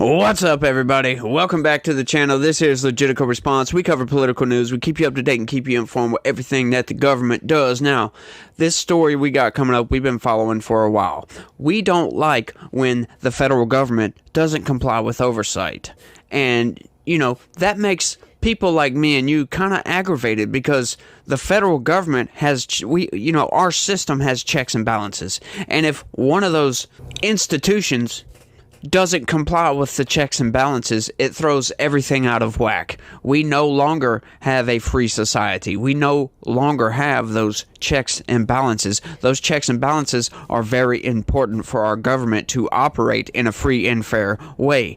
What's up, everybody? Welcome back to the channel. This is Legitical Response. We cover political news. We keep you up to date and keep you informed with everything that the government does. Now, this story we got coming up, we've been following for a while. We don't like when the federal government doesn't comply with oversight. And, you know, that makes people like me and you kind of aggravated because the federal government has, our system has checks and balances. And if one of those institutions doesn't comply with the checks and balances, it throws everything out of whack. We no longer have a free society. We no longer have those checks and balances. Those checks and balances are very important for our government to operate in a free and fair way,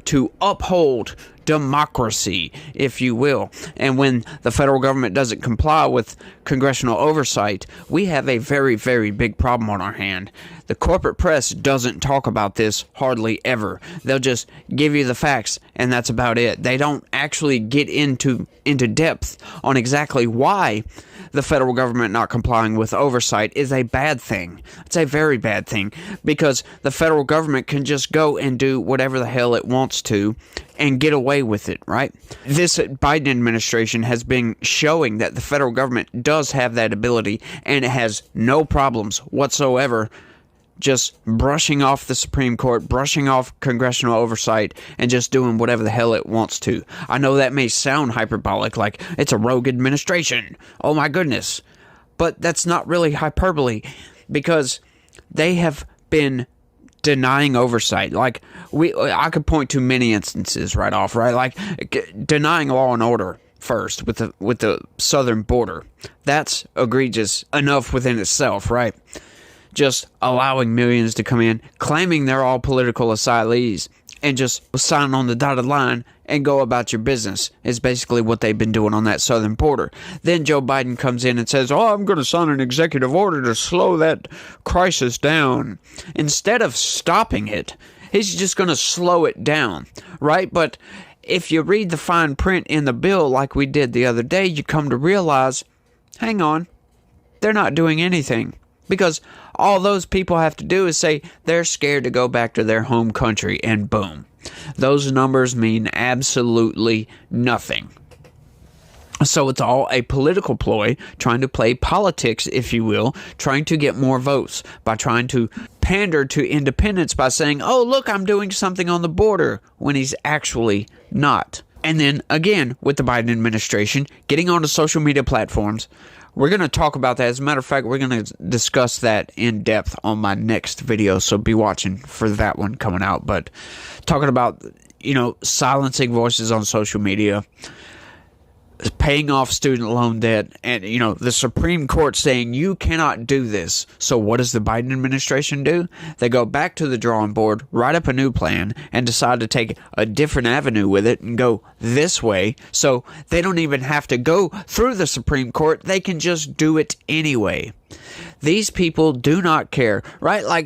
to uphold democracy, if you will. And when the federal government doesn't comply with congressional oversight, we have a very, very big problem on our hand. The corporate press doesn't talk about this hardly ever. They'll just give you the facts, and that's about it. They don't actually get into depth on exactly why the federal government not complying with oversight is a bad thing. It's a very bad thing, because the federal government can just go and do whatever the hell it wants to and get away with it, right? This Biden administration has been showing that the federal government does have that ability, and it has no problems whatsoever just brushing off the Supreme Court, brushing off congressional oversight, and just doing whatever the hell it wants to. I know that may sound hyperbolic, like it's a rogue administration. Oh my goodness. But that's not really hyperbole, because they have been denying oversight. Like, I could point to many instances right off, right? Like denying law and order first with the southern border. That's egregious enough within itself, right? Just allowing millions to come in, claiming they're all political asylees, and just sign on the dotted line and go about your business is basically what they've been doing on that southern border. Then Joe Biden comes in and says, oh, I'm going to sign an executive order to slow that crisis down. Instead of stopping it, he's just going to slow it down, right? But if you read the fine print in the bill like we did the other day, you come to realize, hang on, they're not doing anything. Because all those people have to do is say they're scared to go back to their home country, and boom. Those numbers mean absolutely nothing. So it's all a political ploy, trying to play politics, if you will, trying to get more votes by trying to pander to independents by saying, oh, look, I'm doing something on the border, when he's actually not. And then, again, with the Biden administration, getting onto social media platforms. We're going to talk about that. As a matter of fact, we're going to discuss that in depth on my next video, so be watching for that one coming out. But talking about, silencing voices on social media, paying off student loan debt, and, the Supreme Court saying you cannot do this. So what does the Biden administration do? They go back to the drawing board, write up a new plan, and decide to take a different avenue with it and go this way. So they don't even have to go through the Supreme Court. They can just do it anyway. These people do not care, right? Like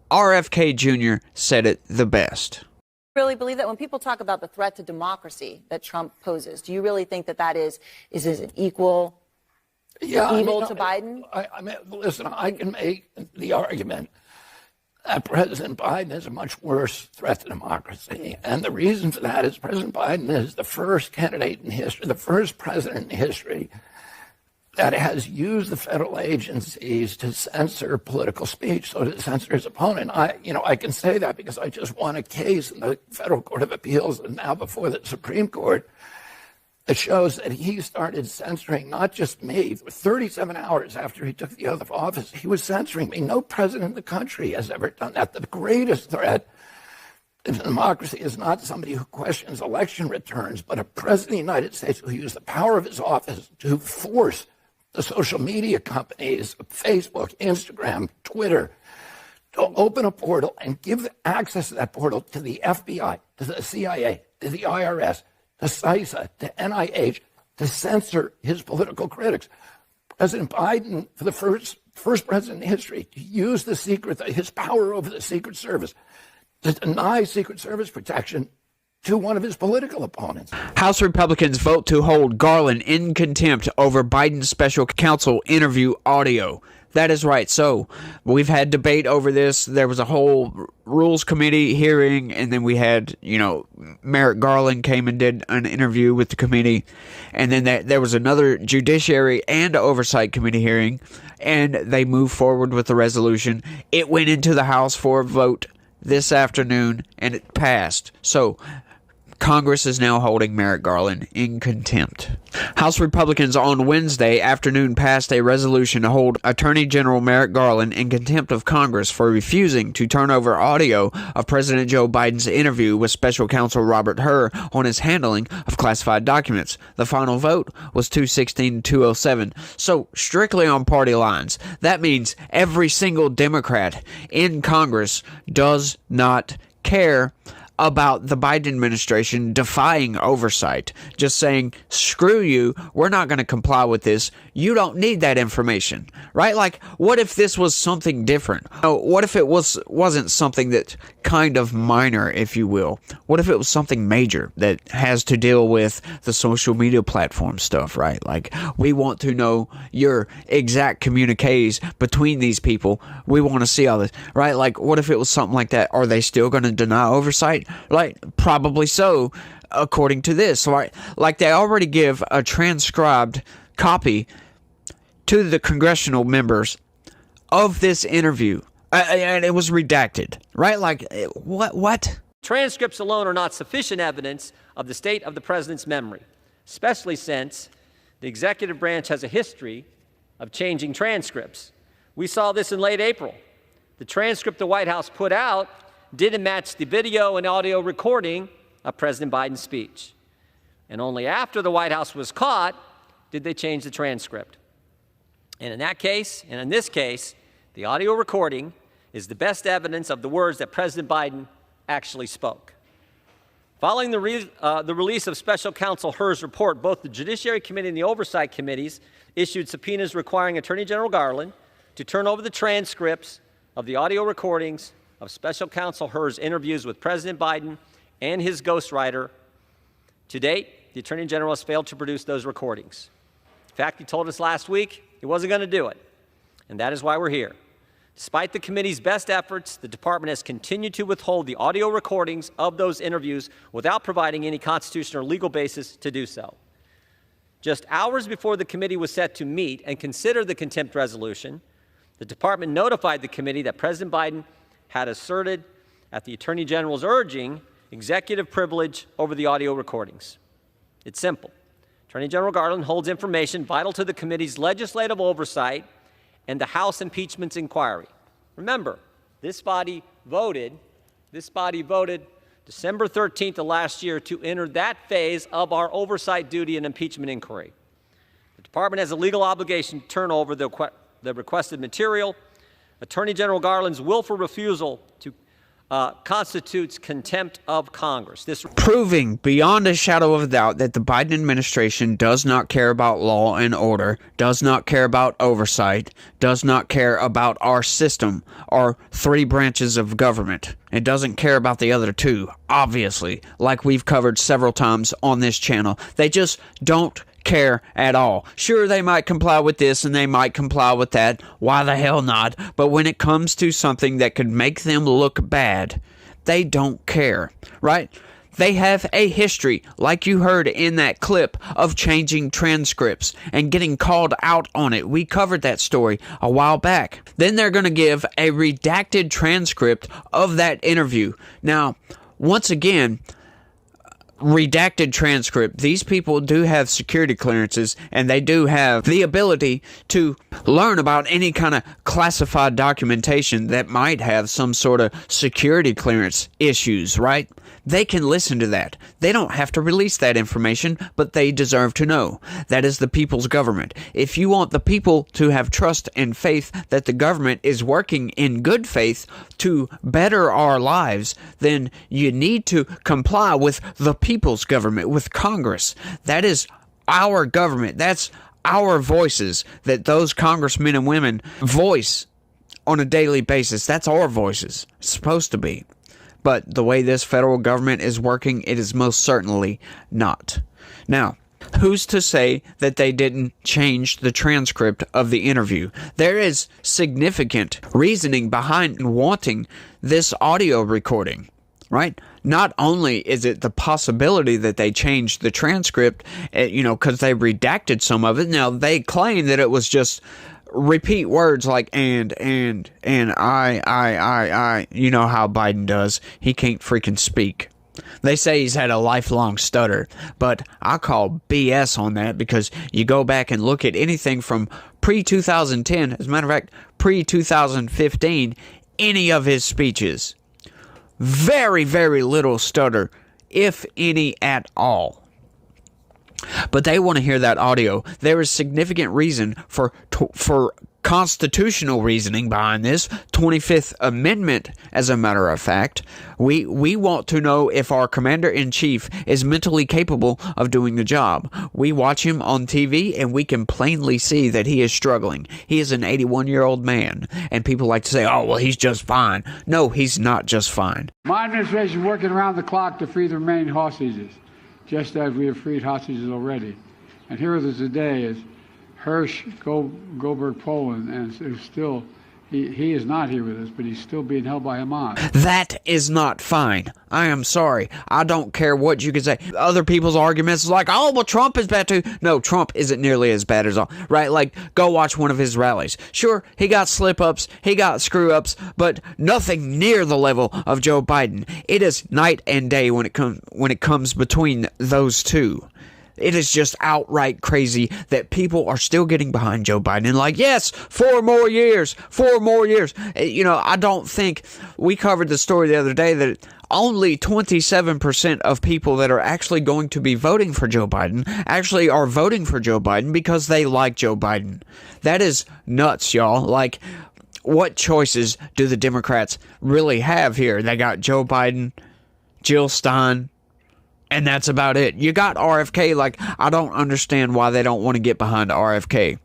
RFK Jr. said it the best. Really believe that when people talk about the threat to democracy that Trump poses, do you really think that that is an equal evil to Biden? I mean, listen, I can make the argument that President Biden is a much worse threat to democracy. And the reason for that is President Biden is the first candidate in history, the first president in history that has used the federal agencies to censor political speech, so to censor his opponent. I can say that because I just won a case in the Federal Court of Appeals and now before the Supreme Court that shows that he started censoring not just me. 37 hours after he took the oath of office, he was censoring me. No president in the country has ever done that. The greatest threat to democracy is not somebody who questions election returns, but a president of the United States who used the power of his office to force the social media companies, Facebook, Instagram, Twitter, to open a portal and give access to that portal to the FBI, to the CIA, to the IRS, to CISA, to NIH, to censor his political critics. President Biden, for the first president in history, to use his power over the Secret Service to deny Secret Service protection to one of his political opponents. House Republicans vote to hold Garland in contempt over Biden's special counsel interview audio. That is right. So we've had debate over this. There was a whole Rules Committee hearing, and then we had, Merrick Garland came and did an interview with the committee, and then there was another Judiciary and Oversight Committee hearing, and they moved forward with the resolution. It went into the House for a vote this afternoon, and it passed. So Congress is now holding Merrick Garland in contempt. House Republicans on Wednesday afternoon passed a resolution to hold Attorney General Merrick Garland in contempt of Congress for refusing to turn over audio of President Joe Biden's interview with Special Counsel Robert Hur on his handling of classified documents. The final vote was 216-207. So, strictly on party lines. That means every single Democrat in Congress does not care about the Biden administration defying oversight, just saying, screw you, we're not going to comply with this. You don't need that information, right? Like, what if this was something different? What if it wasn't something that kind of minor, if you will? What if it was something major that has to deal with the social media platform stuff, right? Like, we want to know your exact communiques between these people. We want to see all this, right? Like, what if it was something like that? Are they still going to deny oversight? Like, probably so, according to this. Like they already give a transcribed copy to the congressional members of this interview, and it was redacted, right? Like, what? Transcripts alone are not sufficient evidence of the state of the president's memory, especially since the executive branch has a history of changing transcripts. We saw this in late April. The transcript the White House put out didn't match the video and audio recording of President Biden's speech. And only after the White House was caught did they change the transcript. And in that case, and in this case, the audio recording is the best evidence of the words that President Biden actually spoke. Following the release of Special Counsel Hur's report, both the Judiciary Committee and the Oversight Committees issued subpoenas requiring Attorney General Garland to turn over the transcripts of the audio recordings of Special Counsel Hur's interviews with President Biden and his ghostwriter. To date, the Attorney General has failed to produce those recordings. In fact, he told us last week he wasn't going to do it, and that is why we're here. Despite the committee's best efforts, the department has continued to withhold the audio recordings of those interviews without providing any constitutional or legal basis to do so. Just hours before the committee was set to meet and consider the contempt resolution, the department notified the committee that President Biden had asserted, at the Attorney General's urging, executive privilege over the audio recordings. It's simple. Attorney General Garland holds information vital to the committee's legislative oversight and the House impeachment inquiry. Remember, this body voted December 13th of last year to enter that phase of our oversight duty and impeachment inquiry. The department has a legal obligation to turn over the requested material. Attorney General Garland's willful refusal to constitutes contempt of Congress. This proving beyond a shadow of a doubt that the Biden administration does not care about law and order, does not care about oversight, does not care about our system, our three branches of government. It doesn't care about the other two, obviously, like we've covered several times on this channel. They just don't care at all. Sure, they might comply with this and they might comply with that. Why the hell not? But when it comes to something that could make them look bad, they don't care, right? They have a history, like you heard in that clip, of changing transcripts and getting called out on it. We covered that story a while back. Then they're going to give a redacted transcript of that interview. Now, once again, redacted transcript. These people do have security clearances, and they do have the ability to learn about any kind of classified documentation that might have some sort of security clearance issues, right? They can listen to that. They don't have to release that information, but they deserve to know. That is the people's government. If you want the people to have trust and faith that the government is working in good faith to better our lives, then you need to comply with the people's government, with Congress. That is our government. That's our voices that those congressmen and women voice on a daily basis. That's our voices. It's supposed to be. But the way this federal government is working, it is most certainly not. Now, Who's to say that they didn't change the transcript of the interview? There is significant reasoning behind wanting this audio recording, right? Not only is it the possibility that they changed the transcript, because they redacted some of it. Now, they claim that it was just repeat words like and I. You know how Biden does. He can't freaking speak. They say he's had a lifelong stutter, but I call BS on that, because you go back and look at anything from pre-2010, as a matter of fact, pre-2015, any of his speeches. Very, very little stutter, if any at all. But they want to hear that audio. There is significant reason for constitutional reasoning behind this. 25th Amendment, as a matter of fact. We want to know if our commander-in-chief is mentally capable of doing the job. We watch him on TV, and we can plainly see that he is struggling. He is an 81-year-old man, and people like to say, oh, well, he's just fine. No, he's not just fine. My administration is working around the clock to free the remaining hostages, just as we have freed hostages already. And here with us today is Hersh Goldberg Poland, and is still, he is not here with us, but he's still being held by Hamas. That is not fine. I am sorry. I don't care what you can say. Other people's arguments is like, oh, well, Trump is bad too. No, Trump isn't nearly as bad as all, right? Like, go watch one of his rallies. Sure, he got slip-ups, he got screw-ups, but nothing near the level of Joe Biden. It is night and day when it comes between those two. It is just outright crazy that people are still getting behind Joe Biden and like, yes, 4 more years. I don't think, we covered the story the other day that only 27% of people that are actually going to be voting for Joe Biden actually are voting for Joe Biden because they like Joe Biden. That is nuts, y'all. Like, what choices do the Democrats really have here? They got Joe Biden, Jill Stein, and that's about it. You got RFK. Like, I don't understand why they don't want to get behind RFK.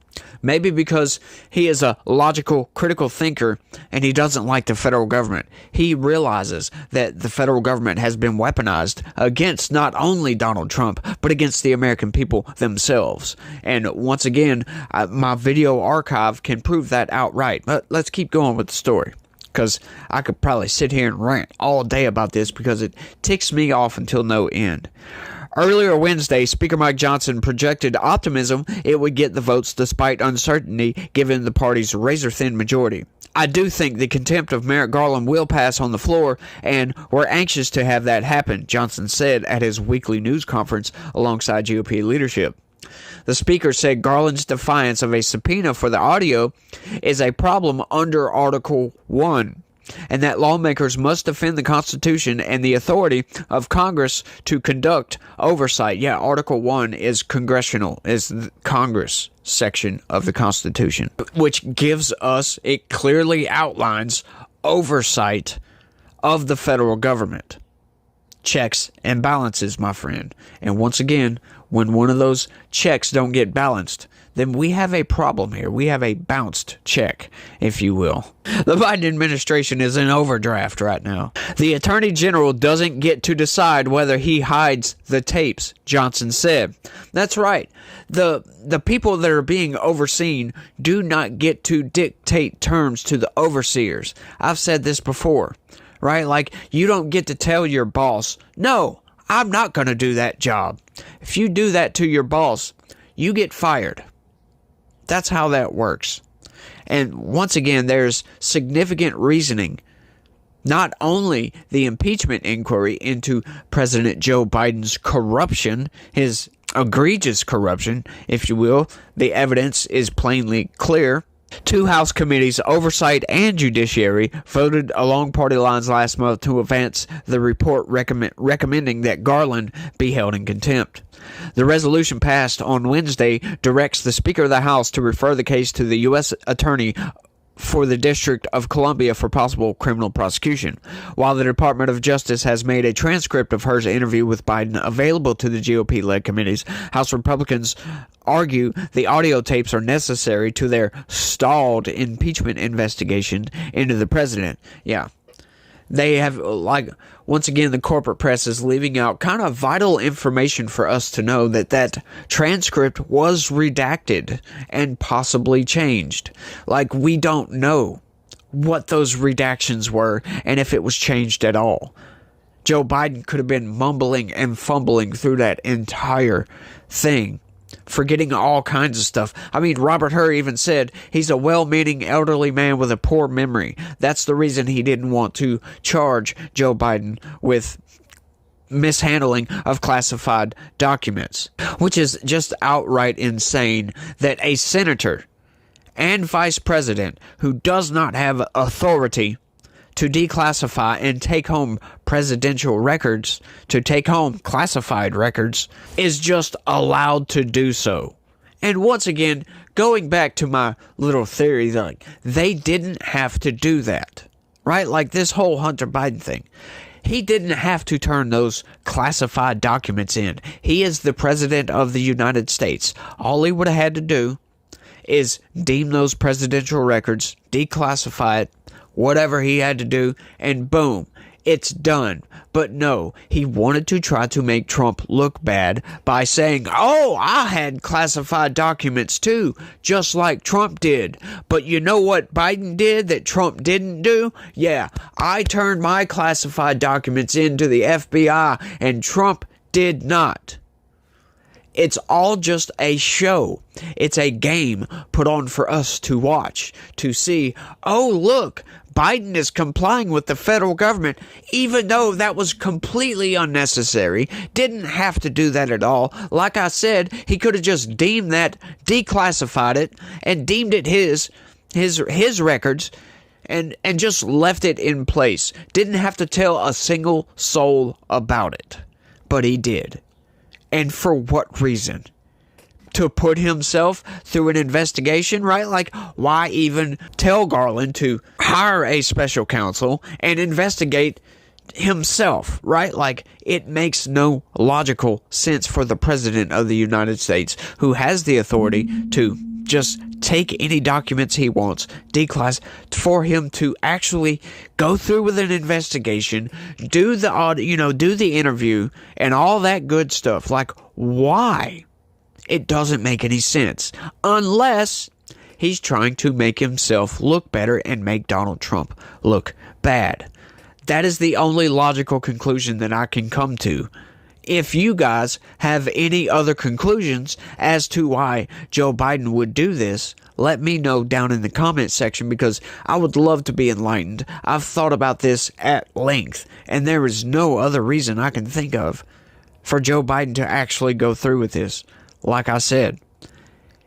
Maybe because he is a logical, critical thinker, and he doesn't like the federal government. He realizes that the federal government has been weaponized against not only Donald Trump, but against the American people themselves. And once again, my video archive can prove that outright. But let's keep going with the story, because I could probably sit here and rant all day about this because it ticks me off until no end. Earlier Wednesday, Speaker Mike Johnson projected optimism it would get the votes despite uncertainty given the party's razor-thin majority. I do think the contempt of Merrick Garland will pass on the floor, and we're anxious to have that happen, Johnson said at his weekly news conference alongside GOP leadership. The speaker said Garland's defiance of a subpoena for the audio is a problem under Article 1, and that lawmakers must defend the Constitution and the authority of Congress to conduct oversight. Yeah, Article 1 is congressional, is the Congress section of the Constitution, which gives us, it clearly outlines oversight of the federal government. Checks and balances, my friend. And once again, when one of those checks don't get balanced, then we have a problem here. We have a bounced check, if you will. The Biden administration is in overdraft right now. The Attorney General doesn't get to decide whether he hides the tapes, Johnson said. That's right. The people that are being overseen do not get to dictate terms to the overseers. I've said this before, right? Like, you don't get to tell your boss, no, I'm not going to do that job. If you do that to your boss, you get fired. That's how that works. And once again, there's significant reasoning. Not only the impeachment inquiry into President Joe Biden's corruption, his egregious corruption, if you will, the evidence is plainly clear. 2 House committees, Oversight and Judiciary, voted along party lines last month to advance the report recommending that Garland be held in contempt. The resolution passed on Wednesday directs the Speaker of the House to refer the case to the U.S. Attorney for the District of Columbia for possible criminal prosecution. While the Department of Justice has made a transcript of her interview with Biden available to the GOP-led committees, House Republicans argue the audio tapes are necessary to their stalled impeachment investigation into the president. Yeah. They have, like, once again, the corporate press is leaving out kind of vital information for us to know that transcript was redacted and possibly changed. Like, we don't know what those redactions were and if it was changed at all. Joe Biden could have been mumbling and fumbling through that entire thing, forgetting all kinds of stuff. I mean, Robert Hur even said he's a well-meaning elderly man with a poor memory. That's the reason he didn't want to charge Joe Biden with mishandling of classified documents, which is just outright insane that a senator and vice president who does not have authority to declassify and take home presidential records, to take home classified records, is just allowed to do so. And once again, going back to my little theory, like, they didn't have to do that, right? Like this whole Hunter Biden thing. He didn't have to turn those classified documents in. He is the president of the United States. All he would have had to do is deem those presidential records, declassify it, whatever he had to do, and boom, it's done. But no, he wanted to try to make Trump look bad by saying, oh, I had classified documents too, just like Trump did. But you know what Biden did that Trump didn't do? Yeah, I turned my classified documents into the FBI, and Trump did not. It's all just a show. It's a game put on for us to watch, to see, oh, look, Biden is complying with the federal government, even though that was completely unnecessary. Didn't have to do that at all. Like I said, he could have just deemed that, declassified it, and deemed it his records, and just left it in place. Didn't have to tell a single soul about it. But he did. And for what reason? To put himself through an investigation, right? Like, why even tell Garland to hire a special counsel and investigate himself, right? Like, it makes no logical sense for the president of the United States, who has the authority to just take any documents he wants, declass, for him to actually go through with an investigation, do the audio, do the interview, and all that good stuff. Like, why? It doesn't make any sense, unless he's trying to make himself look better and make Donald Trump look bad. That is the only logical conclusion that I can come to. If you guys have any other conclusions as to why Joe Biden would do this, let me know down in the comment section, because I would love to be enlightened. I've thought about this at length, and there is no other reason I can think of for Joe Biden to actually go through with this. Like I said,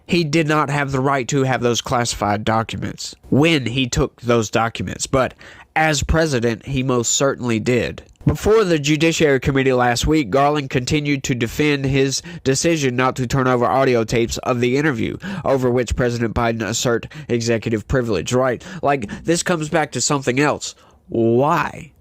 he did not have the right to have those classified documents when he took those documents, but as president, he most certainly did. Before the Judiciary Committee last week, Garland continued to defend his decision not to turn over audio tapes of the interview, over which President Biden assert executive privilege, right? Like, this comes back to something else. Why?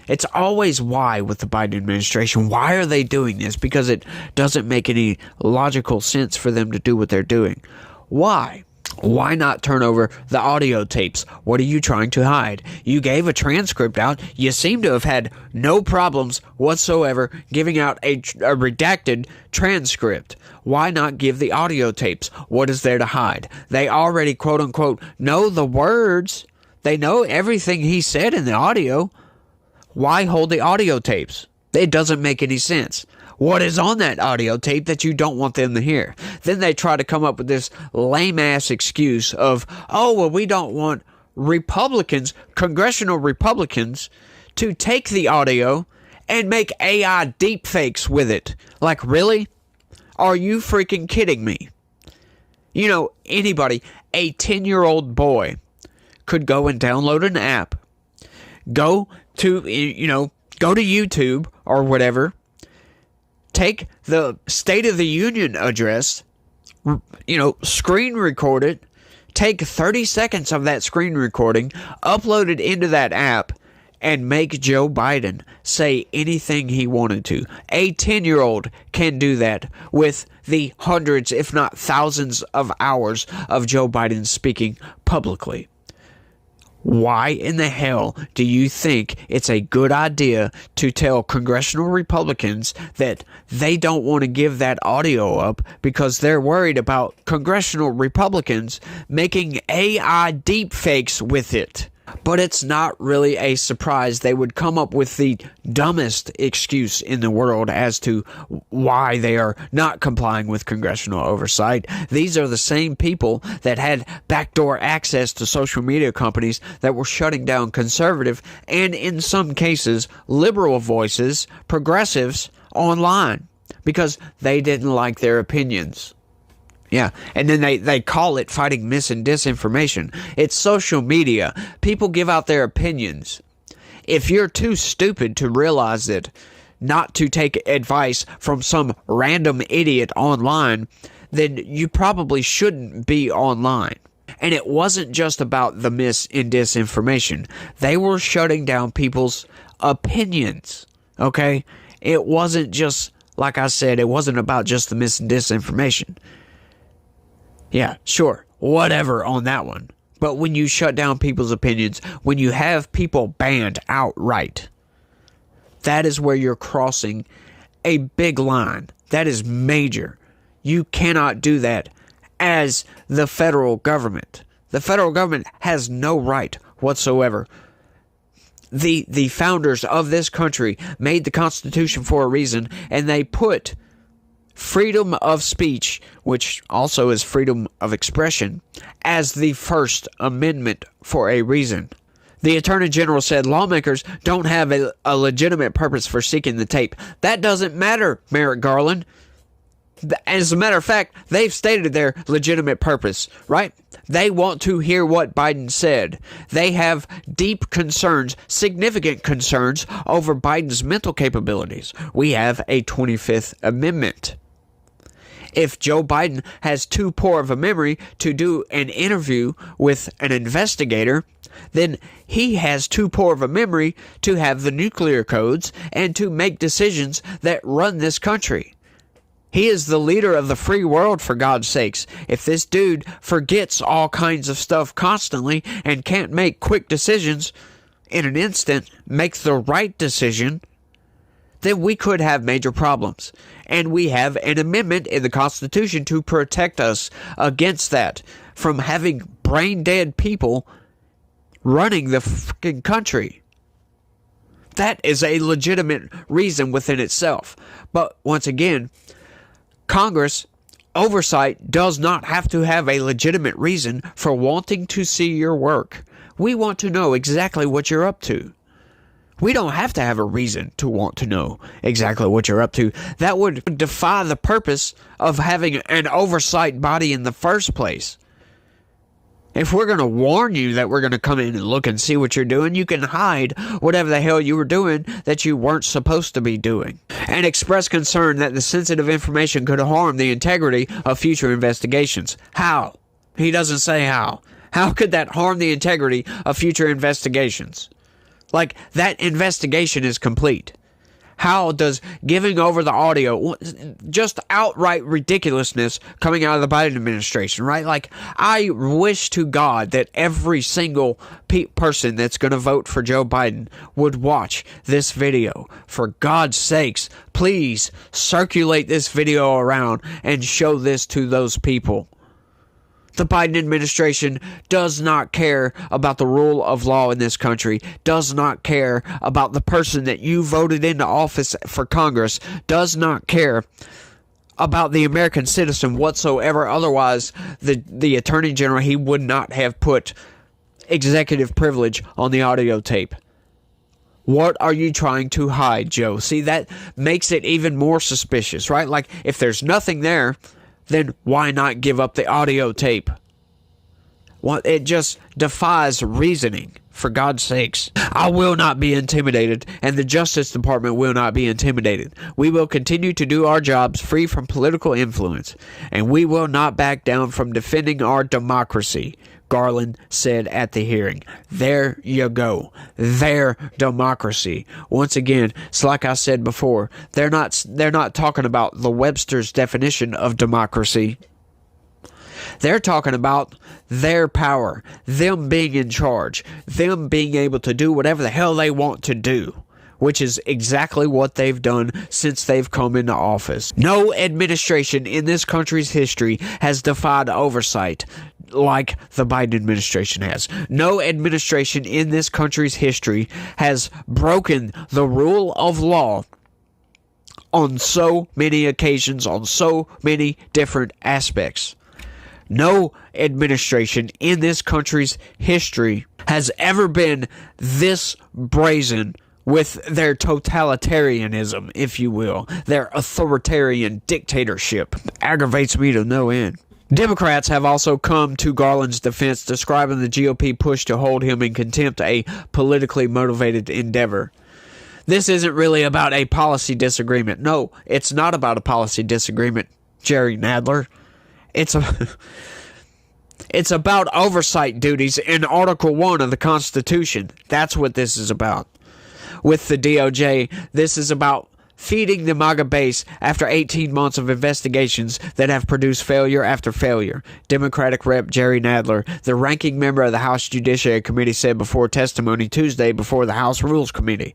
It's always why with the Biden administration. Why are they doing this? Because it doesn't make any logical sense for them to do what they're doing. Why? Why not turn over the audio tapes? What are you trying to hide? You gave a transcript out. You seem to have had no problems whatsoever giving out a redacted transcript. Why not give the audio tapes? What is there to hide? They already, quote unquote, know the words. They know everything he said in the audio. Why hold the audio tapes? It doesn't make any sense. What is on that audio tape that you don't want them to hear? Then they try to come up with this lame-ass excuse of, oh, well, we don't want Republicans, congressional Republicans, to take the audio and make AI deepfakes with it. Like, really? Are you freaking kidding me? You know, anybody, a 10-year-old boy, could go and download an app, go to YouTube or whatever, take the State of the Union address, screen record it, take 30 seconds of that screen recording, upload it into that app, and make Joe Biden say anything he wanted to. A 10-year-old can do that with the hundreds, if not thousands, of hours of Joe Biden speaking publicly. Why in the hell do you think it's a good idea to tell congressional Republicans that they don't want to give that audio up because they're worried about congressional Republicans making AI deepfakes with it? But it's not really a surprise they would come up with the dumbest excuse in the world as to why they are not complying with congressional oversight. These are the same people that had backdoor access to social media companies that were shutting down conservative and, in some cases, liberal voices, progressives, online because they didn't like their opinions. Yeah, and then they call it fighting mis and disinformation. It's social media. People give out their opinions. If you're too stupid to realize that not to take advice from some random idiot online, then you probably shouldn't be online. And it wasn't just about the mis and disinformation. They were shutting down people's opinions, okay? It wasn't just, like I said, it wasn't about just the mis and disinformation. Yeah, sure, whatever on that one. But when you shut down people's opinions, when you have people banned outright, that is where you're crossing a big line. That is major. You cannot do that as the federal government. The federal government has no right whatsoever. The founders of this country made the Constitution for a reason, and they put freedom of speech, which also is freedom of expression, as the First Amendment for a reason. The Attorney General said lawmakers don't have a legitimate purpose for seeking the tape. That doesn't matter, Merrick Garland. As a matter of fact, they've stated their legitimate purpose, right? They want to hear what Biden said. They have deep concerns, significant concerns over Biden's mental capabilities. We have a 25th Amendment. If Joe Biden has too poor of a memory to do an interview with an investigator, then he has too poor of a memory to have the nuclear codes and to make decisions that run this country. He is the leader of the free world, for God's sakes. If this dude forgets all kinds of stuff constantly and can't make quick decisions in an instant, make the right decision, then we could have major problems. And we have an amendment in the Constitution to protect us against that, from having brain-dead people running the fucking country. That is a legitimate reason within itself. But once again, Congress oversight does not have to have a legitimate reason for wanting to see your work. We want to know exactly what you're up to. We don't have to have a reason to want to know exactly what you're up to. That would defy the purpose of having an oversight body in the first place. If we're going to warn you that we're going to come in and look and see what you're doing, you can hide whatever the hell you were doing that you weren't supposed to be doing. And express concern that the sensitive information could harm the integrity of future investigations. How? He doesn't say how. How could that harm the integrity of future investigations? Like, that investigation is complete. How does giving over the audio, just outright ridiculousness coming out of the Biden administration, right? Like, I wish to God that every single person that's going to vote for Joe Biden would watch this video. For God's sakes, please circulate this video around and show this to those people. The Biden administration does not care about the rule of law in this country, does not care about the person that you voted into office for Congress, does not care about the American citizen whatsoever. Otherwise, the Attorney General, he would not have put executive privilege on the audio tape. What are you trying to hide, Joe? See, that makes it even more suspicious, right? Like, if there's nothing there, then why not give up the audio tape? Well, it just defies reasoning, for God's sakes. I will not be intimidated, and the Justice Department will not be intimidated. We will continue to do our jobs free from political influence, and we will not back down from defending our democracy, Garland said at the hearing. There you go. Their democracy. Once again, it's like I said before, they're not talking about the Webster's definition of democracy. They're talking about their power, them being in charge, them being able to do whatever the hell they want to do, which is exactly what they've done since they've come into office. No administration in this country's history has defied oversight like the Biden administration has. No administration in this country's history has broken the rule of law on so many occasions, on so many different aspects. No administration in this country's history has ever been this brazen with their totalitarianism, if you will, their authoritarian dictatorship. Aggravates me to no end. Democrats have also come to Garland's defense, describing the GOP push to hold him in contempt a politically motivated endeavor. This isn't really about a policy disagreement. No, it's not about a policy disagreement, Jerry Nadler. It's about oversight duties in Article 1 of the Constitution. That's what this is about. With the DOJ, this is about feeding the MAGA base after 18 months of investigations that have produced failure after failure. Democratic Rep. Jerry Nadler, the ranking member of the House Judiciary Committee, said before testimony Tuesday before the House Rules Committee.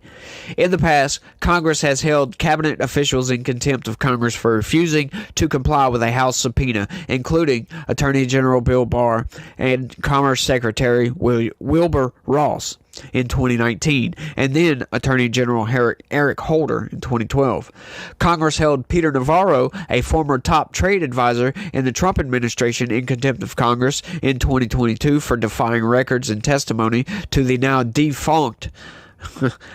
In the past, Congress has held cabinet officials in contempt of Congress for refusing to comply with a House subpoena, including Attorney General Bill Barr and Commerce Secretary Wilbur Ross in 2019, and then Attorney General Eric Holder in 2012. Congress held Peter Navarro, a former top trade advisor in the Trump administration, in contempt of Congress in 2022 for defying records and testimony to the now defunct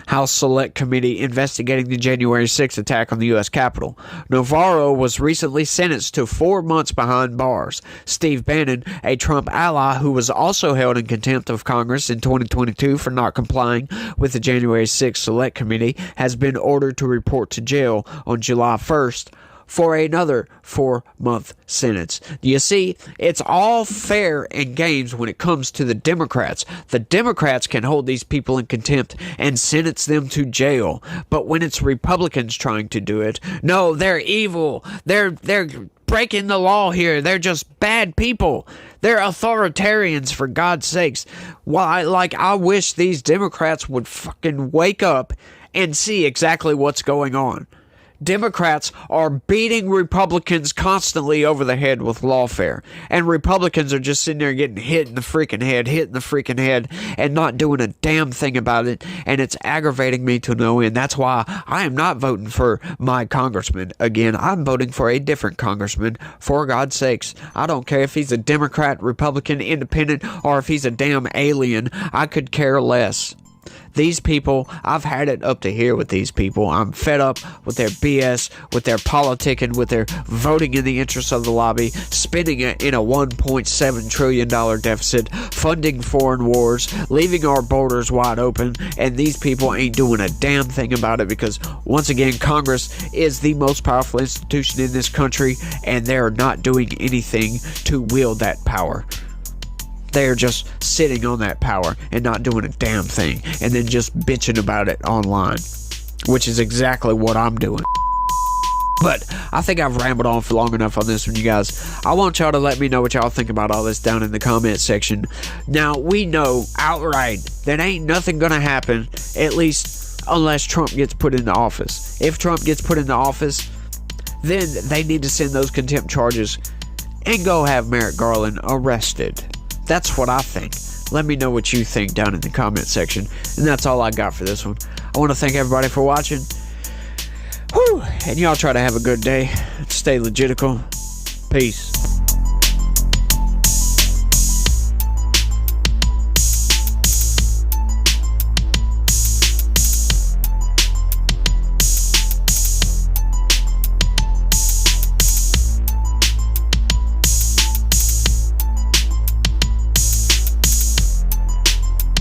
House Select Committee investigating the January 6th attack on the U.S. Capitol. Navarro was recently sentenced to 4 months behind bars. Steve Bannon, a Trump ally who was also held in contempt of Congress in 2022 for not complying with the January 6th Select Committee, has been ordered to report to jail on July 1st for another 4-month sentence. You see, it's all fair and games when it comes to the Democrats. The Democrats can hold these people in contempt and sentence them to jail. But when it's Republicans trying to do it, no, they're evil. They're breaking the law here. They're just bad people. They're authoritarians, for God's sakes. Why, I wish these Democrats would fucking wake up and see exactly what's going on. Democrats are beating Republicans constantly over the head with lawfare. And Republicans are just sitting there getting hit in the freaking head, and not doing a damn thing about it. And it's aggravating me to no end. That's why I am not voting for my congressman again. I'm voting for a different congressman, for God's sakes. I don't care if he's a Democrat, Republican, Independent, or if he's a damn alien. I could care less. These people, I've had it up to here with these people. I'm fed up with their BS, with their politicking, with their voting in the interests of the lobby, spending it in a $1.7 trillion deficit, funding foreign wars, leaving our borders wide open, and these people ain't doing a damn thing about it because, once again, Congress is the most powerful institution in this country, and they're not doing anything to wield that power. They're just sitting on that power and not doing a damn thing, and then just bitching about it online, which is exactly what I'm doing. But I think I've rambled on for long enough on this one, you guys. I want y'all to let me know what y'all think about all this down in the comment section. Now, we know outright that ain't nothing gonna happen, at least unless Trump gets put into office. If Trump gets put into office, then they need to send those contempt charges and go have Merrick Garland arrested. That's what I think. Let me know what you think down in the comment section. And that's all I got for this one. I want to thank everybody for watching. Whew. And y'all try to have a good day. Stay legitical. Peace.